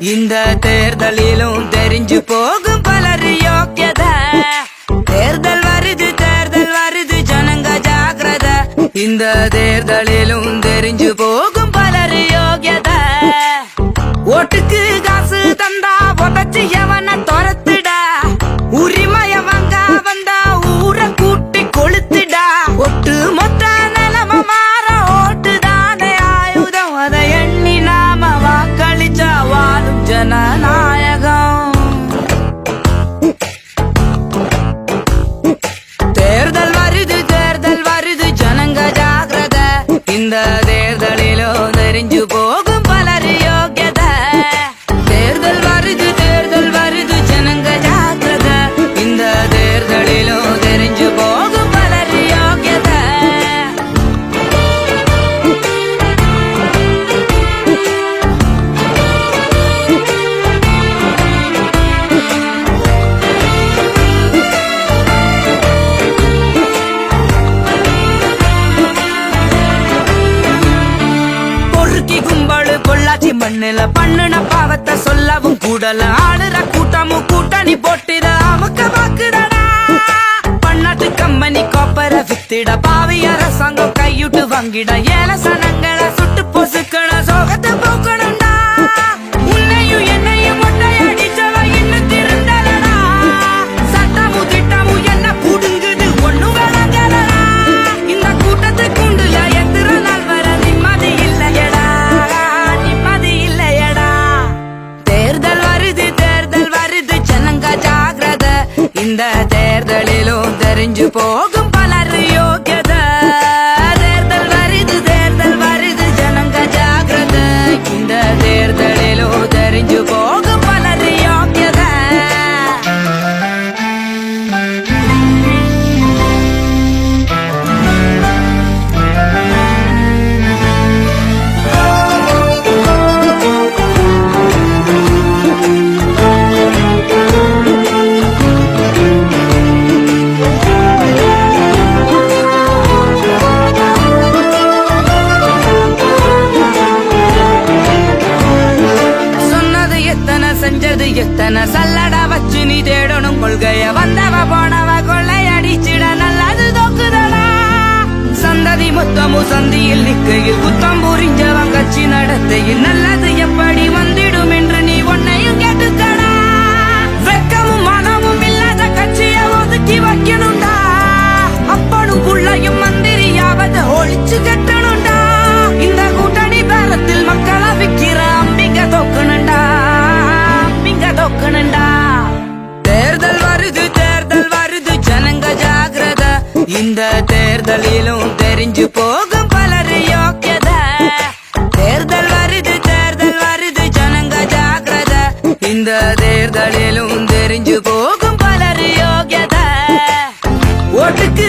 இந்த தேர்தலிலும் தெரிஞ்சு போகும் பலர் யோக்கியத தேர்தல் வருது ஜனங்க ஜாக்கிரத இந்த தேர்தலிலும் தெரிஞ்சு போகும் பலர் யோக்கியத ஓட்டுக்கு காசு தந்தா உதச்சு எவன துரத்துடா உரிமைய வாங்க வந்தா ஊரை கூட்டி கொளுத்துடா ஒட்டு மொத்த நிலம மாற ஓட்டுதானே ஆயுதம் அதை எண்ணி நாம வாக்களிச்சா வாழும் ஜனநாயகம் தேர்தல் வருது ஜனங்க ஜாக்கிரத இந்த தேர்தலிலோ தெரிஞ்சு போகும் பலர் யோக்கியத தேர்தல் வருது ஜனங்க ஜாக்கிரத இந்த தேர்தலிலோ தெரிஞ்சு போகும் பலர் யோக்கியத பொறுக்கி கும்பலு பொள்ளாச்சி மண்ணுல பண்ணுன பாவத்தை சொல்லவும் கூடல ஆளுற கூட்டமும் கூட்டணி போட்டுட அமுக்க பாக்குறடா பன்னாட்டு கம்பெனி கோப்பர வித்திட பாவி அரசாங்கம் கையுட்டு வாங்கிட ஏல சனங்களை சுட்டு பொசுக்கண சோகத்தை போக்கணும்டா உன்னையும் என்னையும் மொட்டையடிச்சவ இன்னும் திருந்தலடா சட்டமும் திட்டமும் என்ன புடுங்குது ஒண்ணு விளங்கலடா இந்த கூட்டத்துக்குண்டுல எத்திர நாள் வர நிம்மதி இல்லையடா தேர்தல் வருது ஜனங்க ஜாக்கிரத இந்த தேர்தலிலும் தெரிஞ்சு போகும் பலர் யோக்கியத தேர்தல் வருது ஜனங்க ஜாக்கிரத இந்த தேர்தலிலும் தெரிஞ்சு போகும் பலர் யோக்கியத செஞ்சது எத்தனை சல்லடா வச்சு நீ தேடணும் கொள்கைய வந்தவ போனவ கொள்ளையடிச்சிட நல்லது தோக்குதடா சந்ததி மொத்தமும் சந்தியில் நிக்கையில் குத்தம் புரிஞ்சவன் கட்சி நடத்தையில் நல்லது எப்படி வந்திடும் என்று நீ உன்னையும் கேட்டுக்கடா வெக்கமும் மனமும் இல்லாத கட்சியை ஒதுக்கி வைக்கணும்டா அப்பனும் புள்ளையும் மந்திரியாவது ஒழிச்சு கட்டணும்டா இந்த கூட்டணி பேரத்தில் மக்களை விக்கிற அம்பிங்க தோக்கணும்டா தேர்தல் வருது ஜனங்க ஜாக்கிரத இந்த தேர்தலிலும் தெரிஞ்சு போகும் பலர் யோக்கியத தேர்தல் வருது ஜனங்க ஜாக்கிரத இந்த தேர்தலிலும் தெரிஞ்சு போகும் பலர் யோக்கியத ஓட்டுக்கு